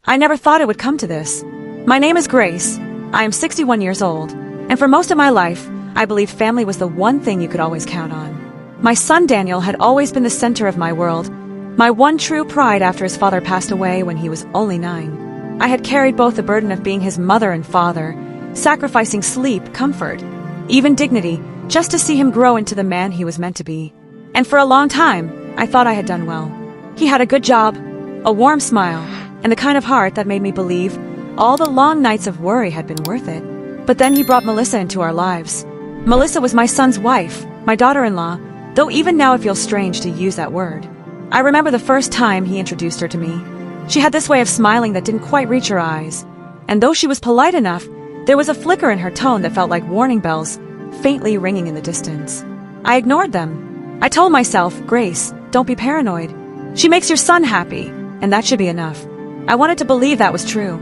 I never thought it would come to this. My name is Grace. I am 61 years old, and for most of my life, I believed family was the one thing you could always count on. My son Daniel had always been the center of my world, my one true pride after his father passed away when he was only 9. I had carried both the burden of being his mother and father, sacrificing sleep, comfort, even dignity, just to see him grow into the man he was meant to be. And for a long time, I thought I had done well. He had a good job, a warm smile, and the kind of heart that made me believe all the long nights of worry had been worth it. But then he brought Melissa into our lives. Melissa was my son's wife, my daughter-in-law, though even now it feels strange to use that word. I remember the first time he introduced her to me. She had this way of smiling that didn't quite reach her eyes, and though she was polite enough, there was a flicker in her tone that felt like warning bells, faintly ringing in the distance. I ignored them. I told myself, Grace, don't be paranoid. She makes your son happy, and that should be enough. I wanted to believe that was true.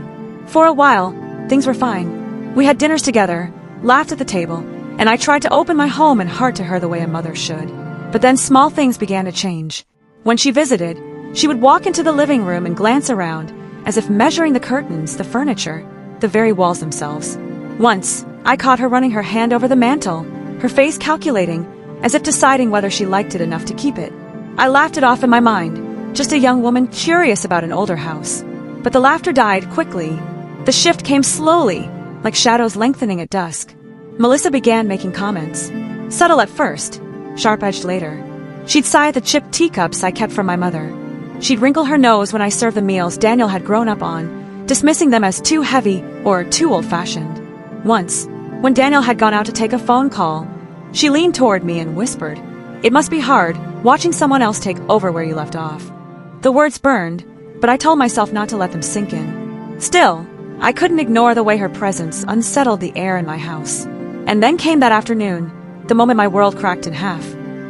For a while, things were fine. We had dinners together, laughed at the table, and I tried to open my home and heart to her the way a mother should. But then small things began to change. When she visited, she would walk into the living room and glance around, as if measuring the curtains, the furniture, the very walls themselves. Once, I caught her running her hand over the mantel, her face calculating, as if deciding whether she liked it enough to keep it. I laughed it off in my mind, just a young woman curious about an older house. But the laughter died quickly. The shift came slowly, like shadows lengthening at dusk. Melissa began making comments. Subtle at first, sharp-edged later. She'd sigh at the chipped teacups I kept from my mother. She'd wrinkle her nose when I served the meals Daniel had grown up on, dismissing them as too heavy or too old-fashioned. Once, when Daniel had gone out to take a phone call, she leaned toward me and whispered, "It must be hard, watching someone else take over where you left off." The words burned, but I told myself not to let them sink in. Still, I couldn't ignore the way her presence unsettled the air in my house. And then came that afternoon, the moment my world cracked in half.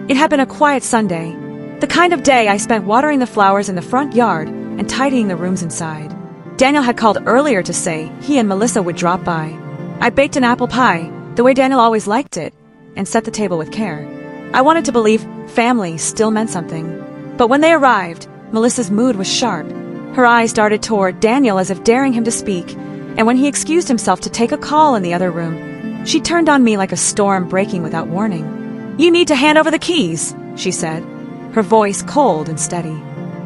It had been a quiet Sunday, the kind of day I spent watering the flowers in the front yard and tidying the rooms inside. Daniel had called earlier to say he and Melissa would drop by. I baked an apple pie, the way Daniel always liked it, and set the table with care. I wanted to believe family still meant something. But when they arrived, Melissa's mood was sharp. Her eyes darted toward Daniel as if daring him to speak, and when he excused himself to take a call in the other room, she turned on me like a storm breaking without warning. "You need to hand over the keys," she said, her voice cold and steady.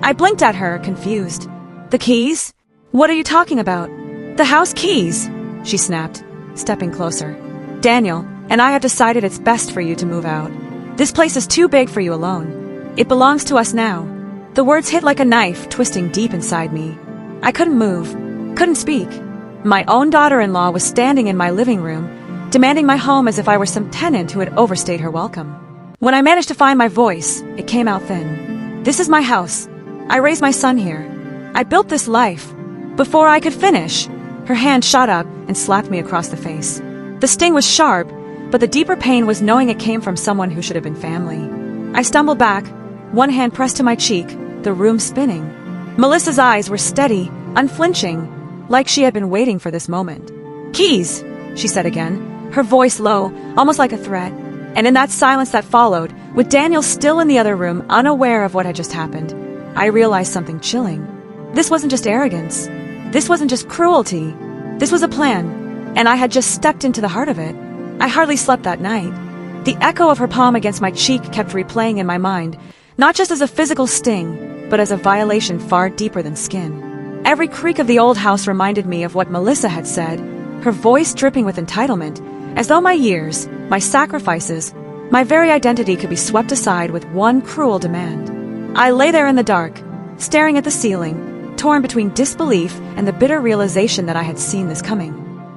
I blinked at her, confused. "The keys? What are you talking about?" "The house keys," she snapped, stepping closer. "Daniel and I have decided it's best for you to move out. This place is too big for you alone. It belongs to us now." The words hit like a knife, twisting deep inside me. I couldn't move, couldn't speak. My own daughter-in-law was standing in my living room, demanding my home as if I were some tenant who had overstayed her welcome. When I managed to find my voice, it came out thin. "This is my house. I raised my son here. I built this life." Before I could finish, her hand shot up and slapped me across the face. The sting was sharp, but the deeper pain was knowing it came from someone who should have been family. I stumbled back, one hand pressed to my cheek, the room spinning. Melissa's eyes were steady, unflinching, like she had been waiting for this moment. "Keys," she said again, her voice low, almost like a threat. And in that silence that followed, with Daniel still in the other room, unaware of what had just happened, I realized something chilling. This wasn't just arrogance. This wasn't just cruelty. This was a plan, and I had just stepped into the heart of it. I hardly slept that night. The echo of her palm against my cheek kept replaying in my mind, not just as a physical sting, but as a violation far deeper than skin. Every creak of the old house reminded me of what Melissa had said, her voice dripping with entitlement, as though my years, my sacrifices, my very identity could be swept aside with one cruel demand. I lay there in the dark, staring at the ceiling, torn between disbelief and the bitter realization that I had seen this coming.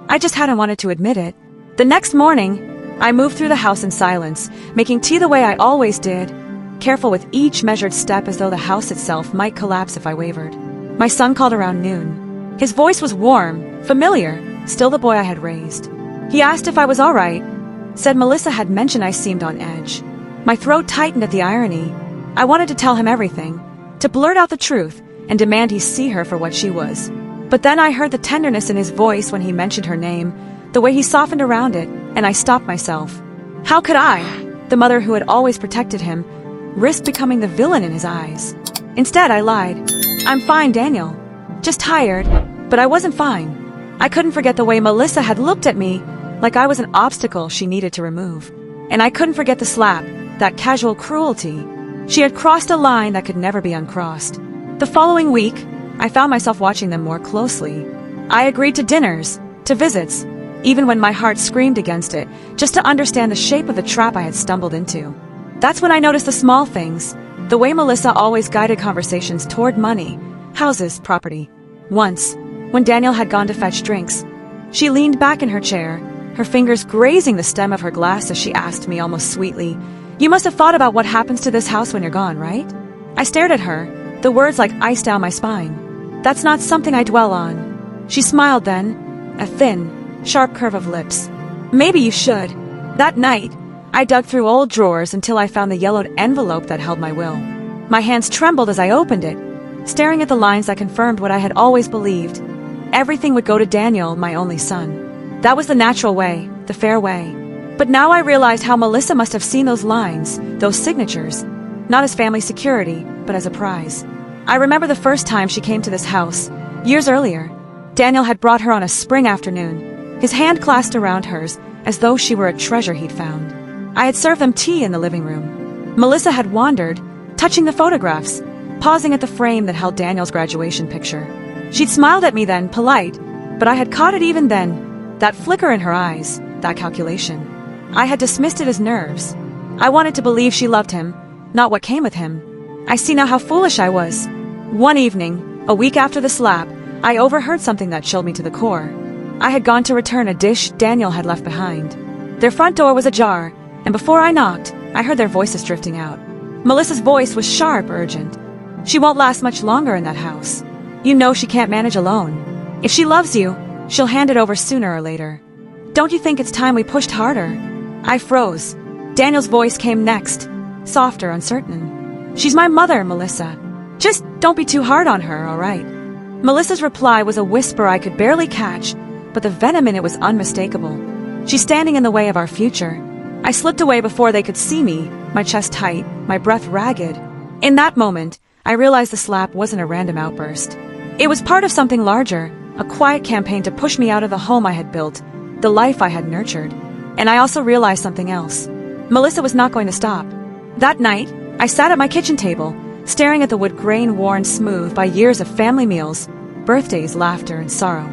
I just hadn't wanted to admit it. The next morning, I moved through the house in silence, making tea the way I always did, careful with each measured step as though the house itself might collapse if I wavered. My son called around noon. His voice was warm, familiar, still the boy I had raised. He asked if I was all right, said Melissa had mentioned I seemed on edge. My throat tightened at the irony. I wanted to tell him everything, to blurt out the truth and demand he see her for what she was. But then I heard the tenderness in his voice when he mentioned her name, the way he softened around it, and I stopped myself. How could I, the mother who had always protected him, risk becoming the villain in his eyes? Instead, I lied. "I'm fine, Daniel." Just tired, but I wasn't fine. I couldn't forget the way Melissa had looked at me, like I was an obstacle she needed to remove. And I couldn't forget the slap, that casual cruelty. She had crossed a line that could never be uncrossed. The following week, I found myself watching them more closely. I agreed to dinners, to visits, even when my heart screamed against it, just to understand the shape of the trap I had stumbled into. That's when I noticed the small things, the way Melissa always guided conversations toward money, houses, property. Once, when Daniel had gone to fetch drinks, she leaned back in her chair, her fingers grazing the stem of her glass as she asked me almost sweetly, "You must have thought about what happens to this house when you're gone, right?" I stared at her, the words like ice down my spine. "That's not something I dwell on." She smiled then, a thin, sharp curve of lips. "Maybe you should." That night, I dug through old drawers until I found the yellowed envelope that held my will. My hands trembled as I opened it, staring at the lines that confirmed what I had always believed. Everything would go to Daniel, my only son. That was the natural way, the fair way. But now I realized how Melissa must have seen those lines, those signatures, not as family security, but as a prize. I remember the first time she came to this house, years earlier. Daniel had brought her on a spring afternoon, his hand clasped around hers as though she were a treasure he'd found. I had served them tea in the living room. Melissa had wandered, touching the photographs, pausing at the frame that held Daniel's graduation picture. She'd smiled at me then, polite, but I had caught it even then, that flicker in her eyes, that calculation. I had dismissed it as nerves. I wanted to believe she loved him, not what came with him. I see now how foolish I was. One evening, a week after the slap, I overheard something that chilled me to the core. I had gone to return a dish Daniel had left behind. Their front door was ajar, and before I knocked, I heard their voices drifting out. Melissa's voice was sharp, urgent. "She won't last much longer in that house. You know she can't manage alone. If she loves you, she'll hand it over sooner or later. Don't you think it's time we pushed harder?" I froze. Daniel's voice came next, softer, uncertain. "She's my mother, Melissa. Just don't be too hard on her, all right?" Melissa's reply was a whisper I could barely catch, but the venom in it was unmistakable. "She's standing in the way of our future." I slipped away before they could see me, my chest tight, my breath ragged. In that moment, I realized the slap wasn't a random outburst. It was part of something larger, a quiet campaign to push me out of the home I had built, the life I had nurtured. And I also realized something else. Melissa was not going to stop. That night, I sat at my kitchen table, staring at the wood grain worn smooth by years of family meals, birthdays, laughter, and sorrow.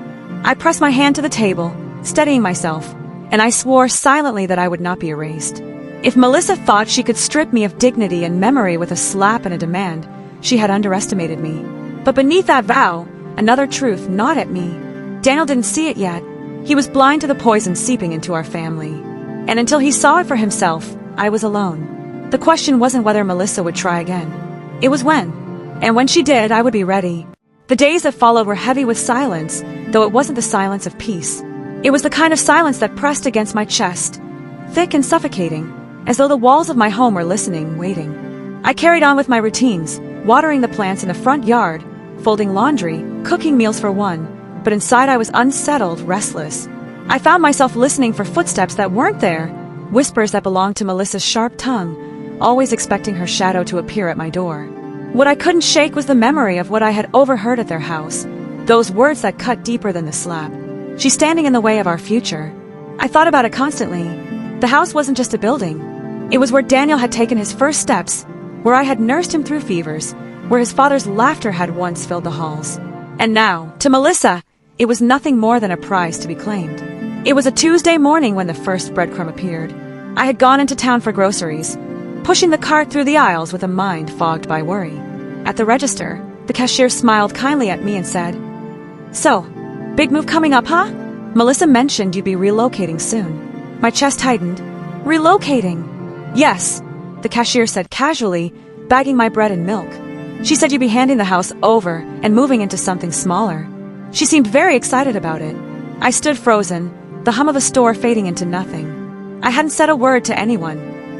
I pressed my hand to the table, steadying myself, and I swore silently that I would not be erased. If Melissa thought she could strip me of dignity and memory with a slap and a demand, she had underestimated me. But beneath that vow, another truth gnawed at me. Daniel didn't see it yet. He was blind to the poison seeping into our family. And until he saw it for himself, I was alone. The question wasn't whether Melissa would try again. It was when. And when she did, I would be ready. The days that followed were heavy with silence, though it wasn't the silence of peace. It was the kind of silence that pressed against my chest, thick and suffocating, as though the walls of my home were listening, waiting. I carried on with my routines, watering the plants in the front yard, folding laundry, cooking meals for one, but inside I was unsettled, restless. I found myself listening for footsteps that weren't there, whispers that belonged to Melissa's sharp tongue, always expecting her shadow to appear at my door. What I couldn't shake was the memory of what I had overheard at their house, those words that cut deeper than the slap. "She's standing in the way of our future." I thought about it constantly. The house wasn't just a building. It was where Daniel had taken his first steps, where I had nursed him through fevers, where his father's laughter had once filled the halls. And now, to Melissa, it was nothing more than a prize to be claimed. It was a Tuesday morning when the first breadcrumb appeared. I had gone into town for groceries, pushing the cart through the aisles with a mind fogged by worry. At the register, the cashier smiled kindly at me and said, "So, big move coming up, huh? Melissa mentioned you'd be relocating soon." My chest tightened. "Relocating?" "Yes," the cashier said casually, bagging my bread and milk. "She said you'd be handing the house over and moving into something smaller." She seemed very excited about it. I stood frozen, the hum of the store fading into nothing. I hadn't said a word to anyone,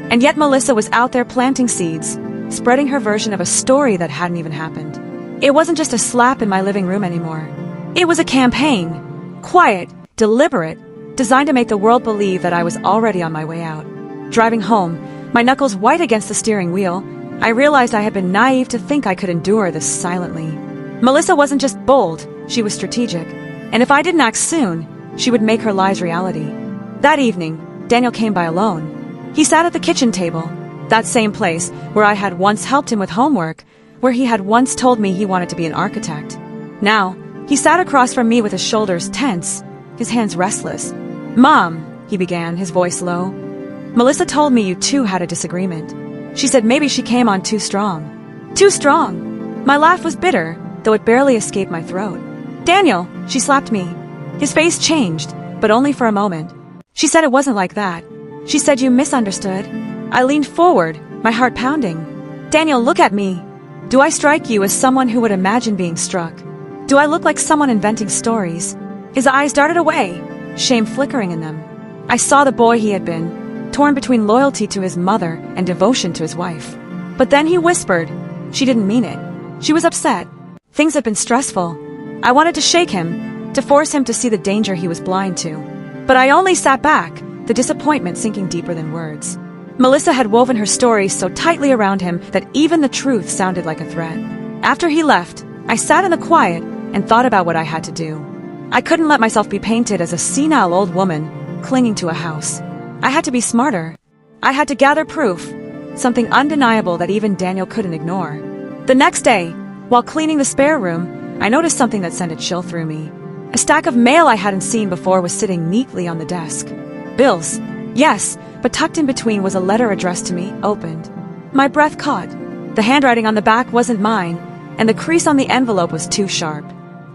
and yet Melissa was out there planting seeds, spreading her version of a story that hadn't even happened. It wasn't just a slap in my living room anymore. It was a campaign, quiet, deliberate, designed to make the world believe that I was already on my way out. Driving home, my knuckles white against the steering wheel, I realized I had been naive to think I could endure this silently. Melissa wasn't just bold, she was strategic. And if I didn't act soon, she would make her lies reality. That evening, Daniel came by alone. He sat at the kitchen table, that same place where I had once helped him with homework, where he had once told me he wanted to be an architect. Now, he sat across from me with his shoulders tense, his hands restless. "Mom," he began, his voice low. "Melissa told me you two had a disagreement. She said maybe she came on too strong." Too strong? My laugh was bitter, though it barely escaped my throat. "Daniel," she slapped me. His face changed, but only for a moment. "She said it wasn't like that. She said you misunderstood." I leaned forward, my heart pounding. "Daniel, look at me. Do I strike you as someone who would imagine being struck? Do I look like someone inventing stories?" His eyes darted away, shame flickering in them. I saw the boy he had been, torn between loyalty to his mother and devotion to his wife. But then he whispered. She didn't mean it. She was upset. Things had been stressful. I wanted to shake him, to force him to see the danger he was blind to. But I only sat back, the disappointment sinking deeper than words. Melissa had woven her story so tightly around him that even the truth sounded like a threat. After he left, I sat in the quiet and thought about what I had to do. I couldn't let myself be painted as a senile old woman clinging to a house. I had to be smarter. I had to gather proof, something undeniable that even Daniel couldn't ignore. The next day, while cleaning the spare room, I noticed something that sent a chill through me. A stack of mail I hadn't seen before was sitting neatly on the desk. Bills, yes, but tucked in between was a letter addressed to me, opened. My breath caught. The handwriting on the back wasn't mine, and the crease on the envelope was too sharp.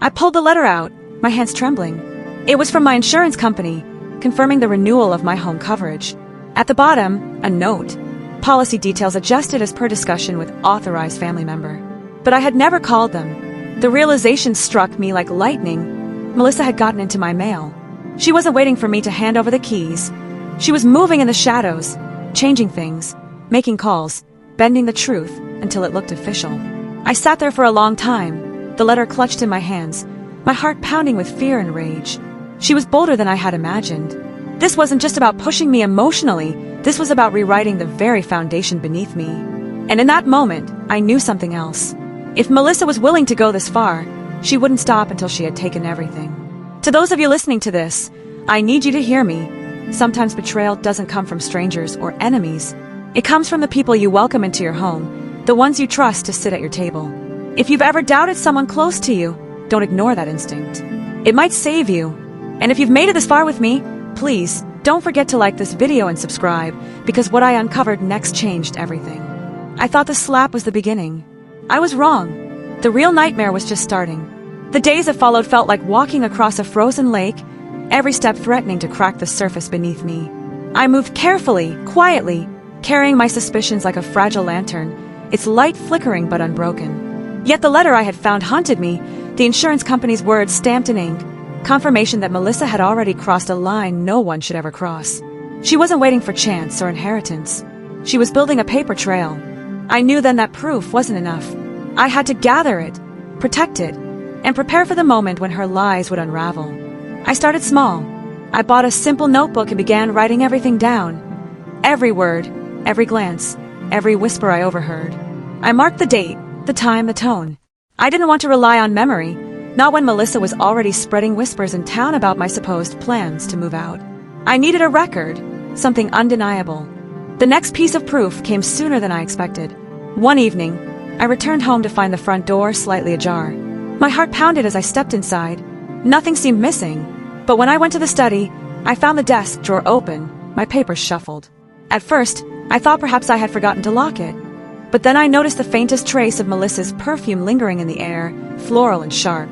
I pulled the letter out, my hands trembling. It was from my insurance company, confirming the renewal of my home coverage. At the bottom, a note. Policy details adjusted as per discussion with authorized family member. But I had never called them. The realization struck me like lightning. Melissa had gotten into my mail. She wasn't waiting for me to hand over the keys. She was moving in the shadows, changing things, making calls, bending the truth until it looked official. I sat there for a long time, the letter clutched in my hands, my heart pounding with fear and rage. She was bolder than I had imagined. This wasn't just about pushing me emotionally, this was about rewriting the very foundation beneath me. And in that moment, I knew something else. If Melissa was willing to go this far, she wouldn't stop until she had taken everything. To those of you listening to this, I need you to hear me. Sometimes betrayal doesn't come from strangers or enemies. It comes from the people you welcome into your home, the ones you trust to sit at your table. If you've ever doubted someone close to you, don't ignore that instinct. It might save you. And if you've made it this far with me, please don't forget to like this video and subscribe, because what I uncovered next changed everything. I thought the slap was the beginning. I was wrong. The real nightmare was just starting. The days that followed felt like walking across a frozen lake, every step threatening to crack the surface beneath me. I moved carefully, quietly, carrying my suspicions like a fragile lantern, its light flickering but unbroken. Yet the letter I had found haunted me, the insurance company's words stamped in ink, confirmation that Melissa had already crossed a line no one should ever cross. She wasn't waiting for chance or inheritance. She was building a paper trail. I knew then that proof wasn't enough. I had to gather it, protect it, and prepare for the moment when her lies would unravel. I started small. I bought a simple notebook and began writing everything down. Every word, every glance, every whisper I overheard. I marked the date, the time, the tone. I didn't want to rely on memory, not when Melissa was already spreading whispers in town about my supposed plans to move out. I needed a record, something undeniable. The next piece of proof came sooner than I expected. One evening, I returned home to find the front door slightly ajar. My heart pounded as I stepped inside. Nothing seemed missing, but when I went to the study, I found the desk drawer open, my papers shuffled. At first, I thought perhaps I had forgotten to lock it. But then I noticed the faintest trace of Melissa's perfume lingering in the air, floral and sharp.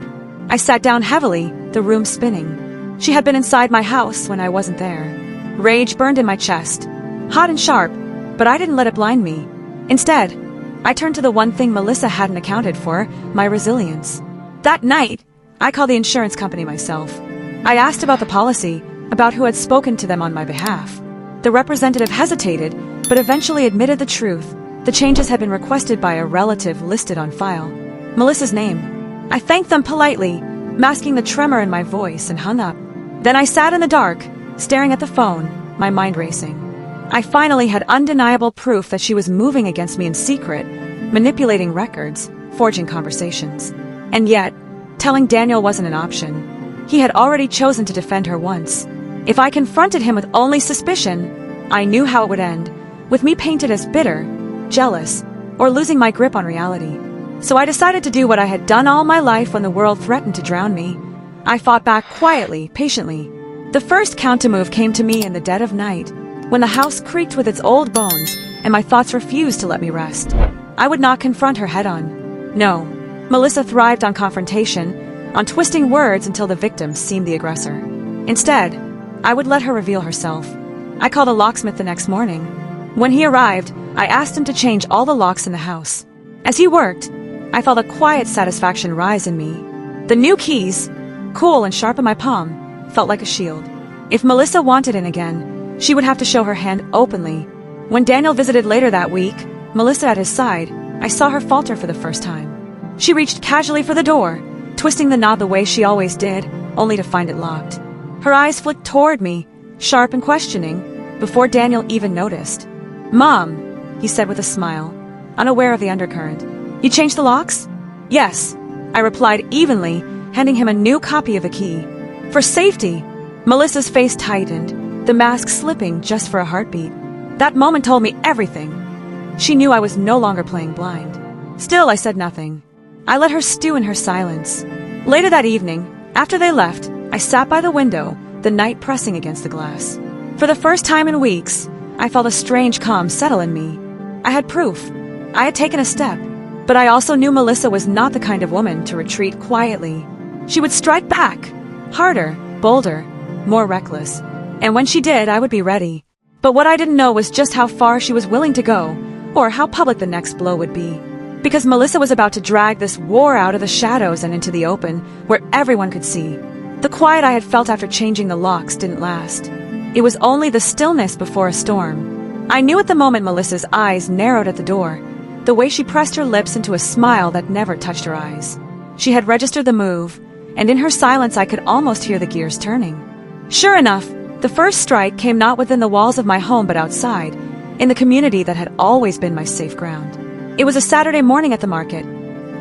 I sat down heavily, the room spinning. She had been inside my house when I wasn't there. Rage burned in my chest, hot and sharp, but I didn't let it blind me. Instead, I turned to the one thing Melissa hadn't accounted for, my resilience. That night, I called the insurance company myself. I asked about the policy, about who had spoken to them on my behalf. The representative hesitated, but eventually admitted the truth. The changes had been requested by a relative listed on file. Melissa's name. I thanked them politely, masking the tremor in my voice, and hung up. Then I sat in the dark, staring at the phone, my mind racing. I finally had undeniable proof that she was moving against me in secret, manipulating records, forging conversations. And yet, telling Daniel wasn't an option. He had already chosen to defend her once. If I confronted him with only suspicion, I knew how it would end, with me painted as bitter, jealous, or losing my grip on reality. So I decided to do what I had done all my life when the world threatened to drown me. I fought back quietly, patiently. The first counter-move came to me in the dead of night, when the house creaked with its old bones and my thoughts refused to let me rest. I would not confront her head-on. No, Melissa thrived on confrontation, on twisting words until the victim seemed the aggressor. Instead, I would let her reveal herself. I called a locksmith the next morning. When he arrived, I asked him to change all the locks in the house. As he worked, I felt a quiet satisfaction rise in me. The new keys, cool and sharp in my palm, felt like a shield. If Melissa wanted in again, she would have to show her hand openly. When Daniel visited later that week, Melissa at his side, I saw her falter for the first time. She reached casually for the door, twisting the knob the way she always did, only to find it locked. Her eyes flicked toward me, sharp and questioning, before Daniel even noticed. "Mom," he said with a smile, unaware of the undercurrent. "You changed the locks?" "Yes," I replied evenly, handing him a new copy of the key. "For safety." Melissa's face tightened, the mask slipping just for a heartbeat. That moment told me everything. She knew I was no longer playing blind. Still, I said nothing. I let her stew in her silence. Later that evening, after they left, I sat by the window, the night pressing against the glass. For the first time in weeks, I felt a strange calm settle in me. I had proof. I had taken a step. But I also knew Melissa was not the kind of woman to retreat quietly. She would strike back. Harder, bolder, more reckless. And when she did, I would be ready. But what I didn't know was just how far she was willing to go, or how public the next blow would be. Because Melissa was about to drag this war out of the shadows and into the open, where everyone could see. The quiet I had felt after changing the locks didn't last. It was only the stillness before a storm. I knew at the moment Melissa's eyes narrowed at the door, the way she pressed her lips into a smile that never touched her eyes. She had registered the move, and in her silence I could almost hear the gears turning. Sure enough, the first strike came not within the walls of my home but outside, in the community that had always been my safe ground. It was a Saturday morning at the market,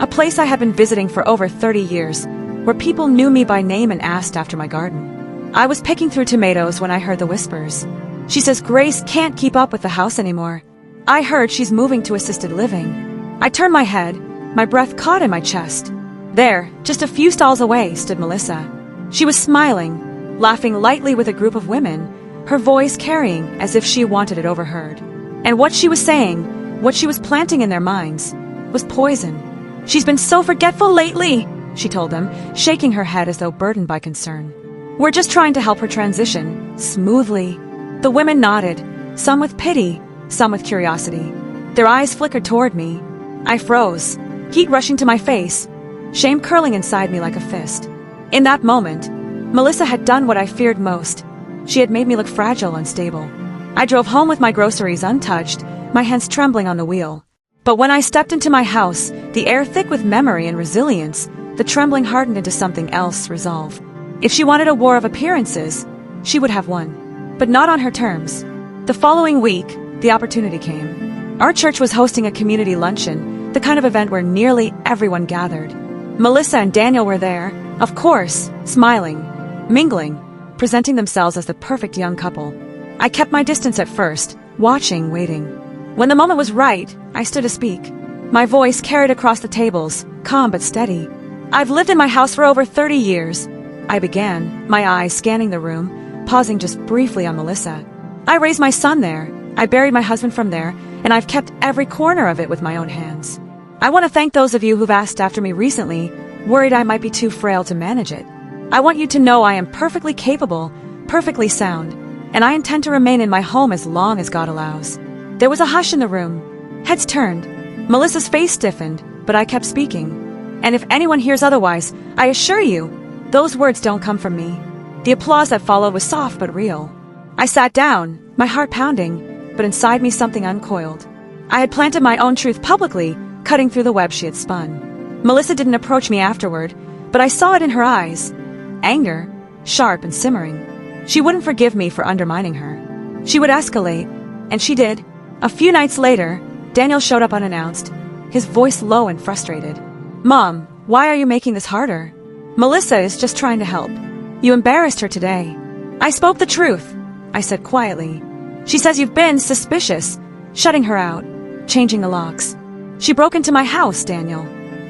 a place I had been visiting for over 30 years, where people knew me by name and asked after my garden. I was picking through tomatoes when I heard the whispers. She says Grace can't keep up with the house anymore. I heard she's moving to assisted living. I turned my head, my breath caught in my chest. There, just a few stalls away, stood Melissa. She was smiling, laughing lightly with a group of women, her voice carrying as if she wanted it overheard. And what she was saying, what she was planting in their minds, was poison. "She's been so forgetful lately," she told them, shaking her head as though burdened by concern. "We're just trying to help her transition, smoothly." The women nodded, some with pity, some with curiosity. Their eyes flickered toward me. I froze, heat rushing to my face, shame curling inside me like a fist. In that moment, Melissa had done what I feared most. She had made me look fragile, unstable. I drove home with my groceries untouched, my hands trembling on the wheel. But when I stepped into my house, the air thick with memory and resilience, the trembling hardened into something else, resolve. If she wanted a war of appearances, she would have won. But not on her terms. The following week, the opportunity came. Our church was hosting a community luncheon, the kind of event where nearly everyone gathered. Melissa and Daniel were there, of course, smiling, mingling, presenting themselves as the perfect young couple. I kept my distance at first, watching, waiting. When the moment was right, I stood to speak. My voice carried across the tables, calm but steady. "I've lived in my house for over 30 years, I began, my eyes scanning the room, pausing just briefly on Melissa. "I raised my son there, I buried my husband from there, and I've kept every corner of it with my own hands. I want to thank those of you who've asked after me recently, worried I might be too frail to manage it. I want you to know I am perfectly capable, perfectly sound, and I intend to remain in my home as long as God allows." There was a hush in the room. Heads turned. Melissa's face stiffened, but I kept speaking. "And if anyone hears otherwise, I assure you, those words don't come from me." The applause that followed was soft but real. I sat down, my heart pounding, but inside me something uncoiled. I had planted my own truth publicly, cutting through the web she had spun. Melissa didn't approach me afterward, but I saw it in her eyes. Anger, sharp and simmering. She wouldn't forgive me for undermining her. She would escalate, and she did. A few nights later, Daniel showed up unannounced, his voice low and frustrated. "Mom, Why are you making this harder? Melissa is just trying to help. You embarrassed her today. I spoke the truth, I said quietly. She says you've been suspicious, shutting her out, changing the locks. She broke into my house, Daniel.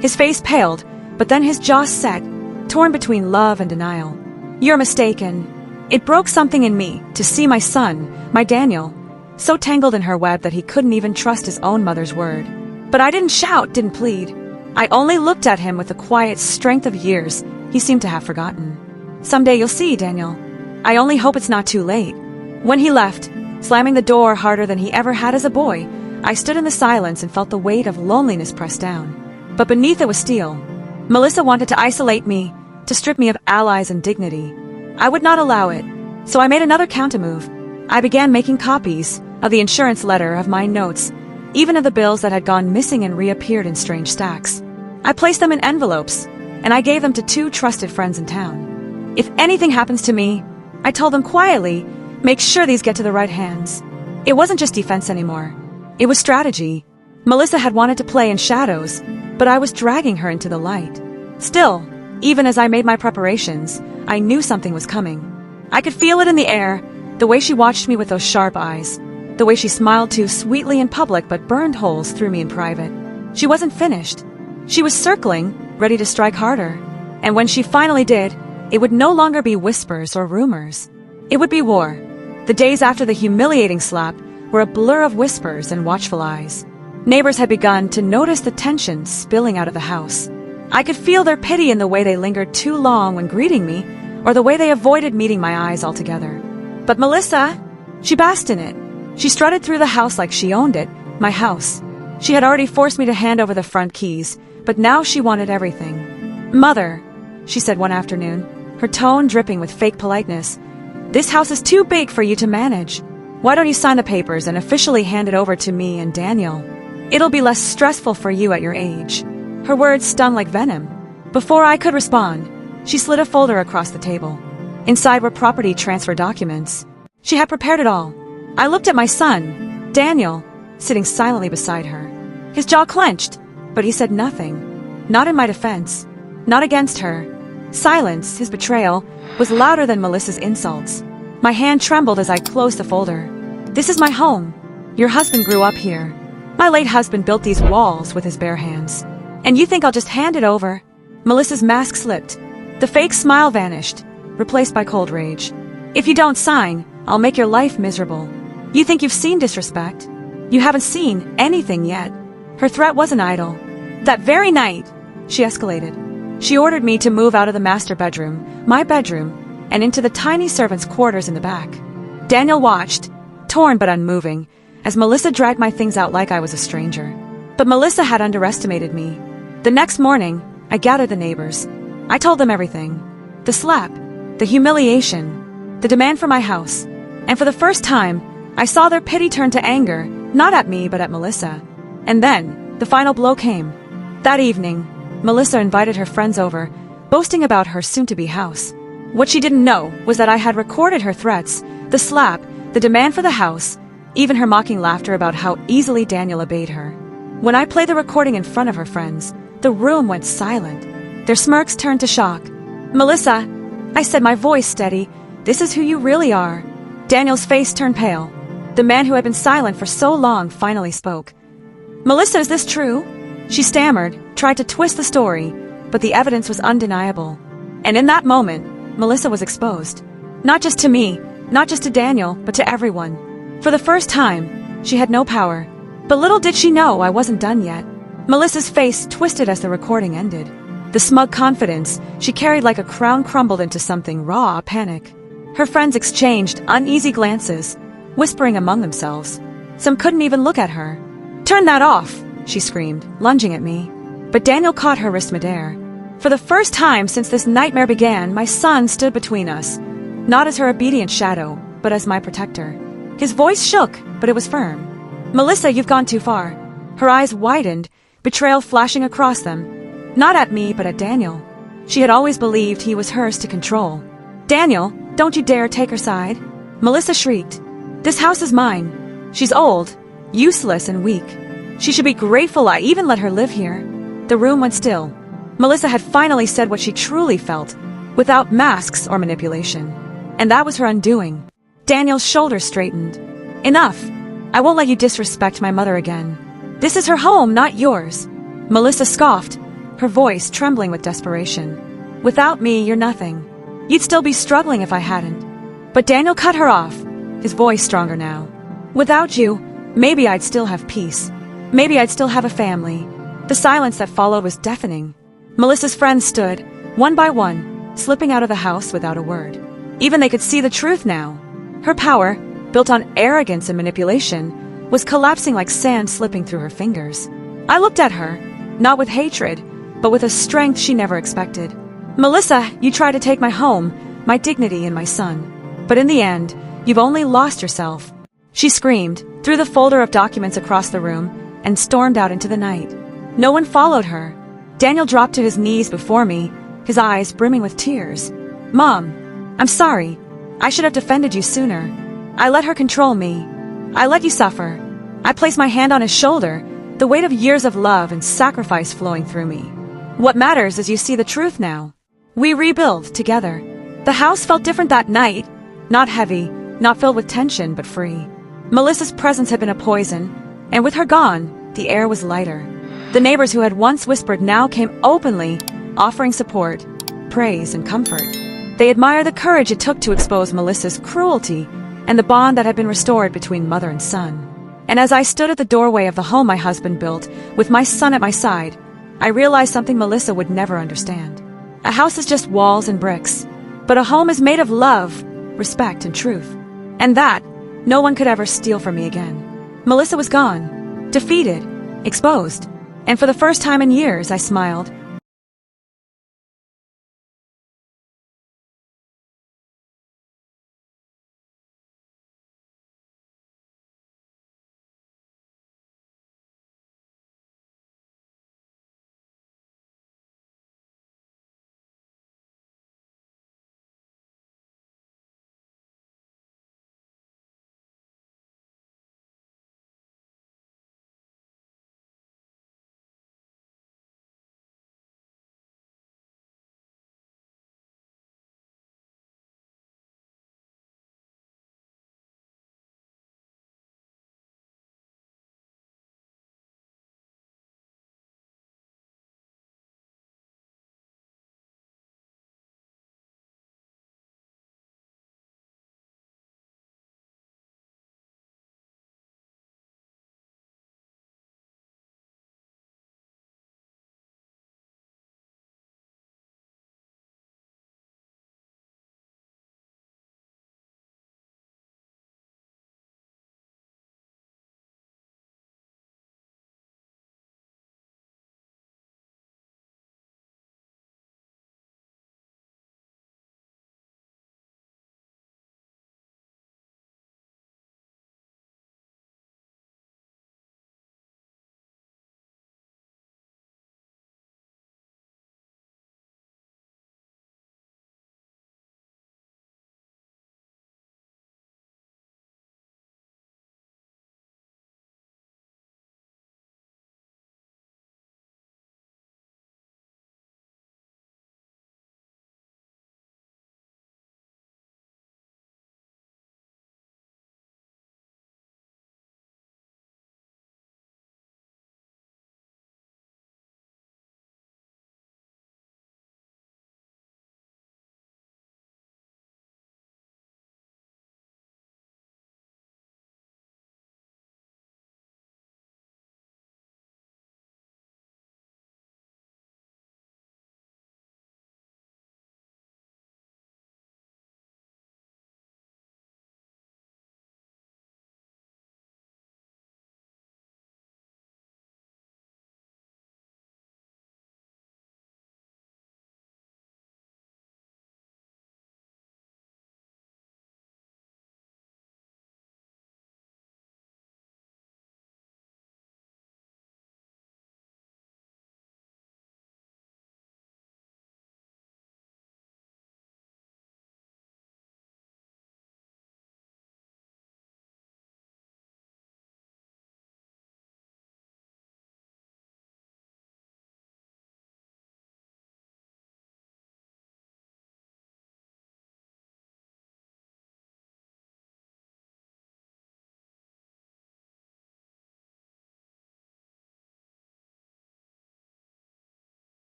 His face paled, but then his jaw set, torn between love and denial. You're mistaken. It broke something in me to see my son, my Daniel, so tangled in her web that he couldn't even trust his own mother's word. But I didn't shout, didn't plead. I only looked at him with the quiet strength of years he seemed to have forgotten. Someday you'll see, Daniel. I only hope it's not too late. When he left, slamming the door harder than he ever had as a boy, I stood in the silence and felt the weight of loneliness press down. But beneath it was steel. Melissa wanted to isolate me, to strip me of allies and dignity. I would not allow it, so I made another countermove. I began making copies of the insurance letter, of my notes, even of the bills that had gone missing and reappeared in strange stacks. I placed them in envelopes, and I gave them to 2 trusted friends in town. If anything happens to me, I told them quietly, make sure these get to the right hands. It wasn't just defense anymore. It was strategy. Melissa had wanted to play in shadows, but I was dragging her into the light. Still, even as I made my preparations, I knew something was coming. I could feel it in the air, the way she watched me with those sharp eyes, the way she smiled too sweetly in public but burned holes through me in private. She wasn't finished. She was circling, ready to strike harder. And when she finally did, it would no longer be whispers or rumors. It would be war. The days after the humiliating slap were a blur of whispers and watchful eyes. Neighbors had begun to notice the tension spilling out of the house. I could feel their pity in the way they lingered too long when greeting me, or the way they avoided meeting my eyes altogether. But Melissa, she basked in it. She strutted through the house like she owned it, my house. She had already forced me to hand over the front keys, but now she wanted everything. Mother, she said one afternoon, her tone dripping with fake politeness, this house is too big for you to manage. Why don't you sign the papers and officially hand it over to me and Daniel? It'll be less stressful for you at your age. Her words stung like venom. Before I could respond, she slid a folder across the table. Inside were property transfer documents. She had prepared it all. I looked at my son, Daniel, sitting silently beside her. His jaw clenched, but he said nothing. Not in my defense. Not against her. Silence, his betrayal, was louder than Melissa's insults. My hand trembled as I closed the folder. This is my home. Your husband grew up here. My late husband built these walls with his bare hands. And you think I'll just hand it over? Melissa's mask slipped. The fake smile vanished, replaced by cold rage. If you don't sign, I'll make your life miserable. You think you've seen disrespect? You haven't seen anything yet. Her threat wasn't idle. That very night, she escalated. She ordered me to move out of the master bedroom, my bedroom, and into the tiny servants' quarters in the back. Daniel watched, torn but unmoving, as Melissa dragged my things out like I was a stranger. But Melissa had underestimated me. The next morning, I gathered the neighbors. I told them everything. The slap, the humiliation, the demand for my house. And for the first time, I saw their pity turn to anger, not at me but at Melissa. And then, the final blow came. That evening, Melissa invited her friends over, boasting about her soon-to-be house. What she didn't know was that I had recorded her threats, the slap, the demand for the house, even her mocking laughter about how easily Daniel obeyed her. When I played the recording in front of her friends, the room went silent. Their smirks turned to shock. Melissa, I said, my voice steady, this is who you really are. Daniel's face turned pale. The man who had been silent for so long finally spoke. Melissa, is this true? She stammered, tried to twist the story, but the evidence was undeniable. And in that moment, Melissa was exposed. Not just to me, not just to Daniel, but to everyone. For the first time, she had no power. But little did she know I wasn't done yet. Melissa's face twisted as the recording ended. The smug confidence she carried like a crown crumbled into something raw, panic. Her friends exchanged uneasy glances, whispering among themselves. Some couldn't even look at her. Turn that off, she screamed, lunging at me. But Daniel caught her wrist midair. For the first time since this nightmare began, my son stood between us, not as her obedient shadow, but as my protector. His voice shook, but it was firm. Melissa, you've gone too far. Her eyes widened, betrayal flashing across them. Not at me, but at Daniel. She had always believed he was hers to control. Daniel, don't you dare take her side. Melissa shrieked. This house is mine. She's old, useless and weak. She should be grateful I even let her live here. The room went still. Melissa had finally said what she truly felt, without masks or manipulation. And that was her undoing. Daniel's shoulders straightened. Enough. I won't let you disrespect my mother again. This is her home, not yours. Melissa scoffed, her voice trembling with desperation. Without me, you're nothing. You'd still be struggling if I hadn't. But Daniel cut her off, his voice stronger now. Without you, maybe I'd still have peace. Maybe I'd still have a family. The silence that followed was deafening. Melissa's friends stood, one by one, slipping out of the house without a word. Even they could see the truth now. Her power, built on arrogance and manipulation, was collapsing like sand slipping through her fingers. I looked at her, not with hatred, but with a strength she never expected. Melissa, you tried to take my home, my dignity, and my son. But in the end, you've only lost yourself. She screamed, threw the folder of documents across the room, and stormed out into the night. No one followed her. Daniel dropped to his knees before me, his eyes brimming with tears. Mom, I'm sorry. I should have defended you sooner. I let her control me. I let you suffer. I placed my hand on his shoulder, the weight of years of love and sacrifice flowing through me. What matters is you see the truth now. We rebuild together. The house felt different that night. Not heavy, not filled with tension, but free. Melissa's presence had been a poison, and with her gone, the air was lighter. The neighbors who had once whispered now came openly, offering support, praise, and comfort. They admired the courage it took to expose Melissa's cruelty and the bond that had been restored between mother and son. And as I stood at the doorway of the home my husband built, with my son at my side, I realized something Melissa would never understand. A house is just walls and bricks, but a home is made of love, respect, and truth. And that, no one could ever steal from me again. Melissa was gone, defeated, exposed. And for the first time in years, I smiled,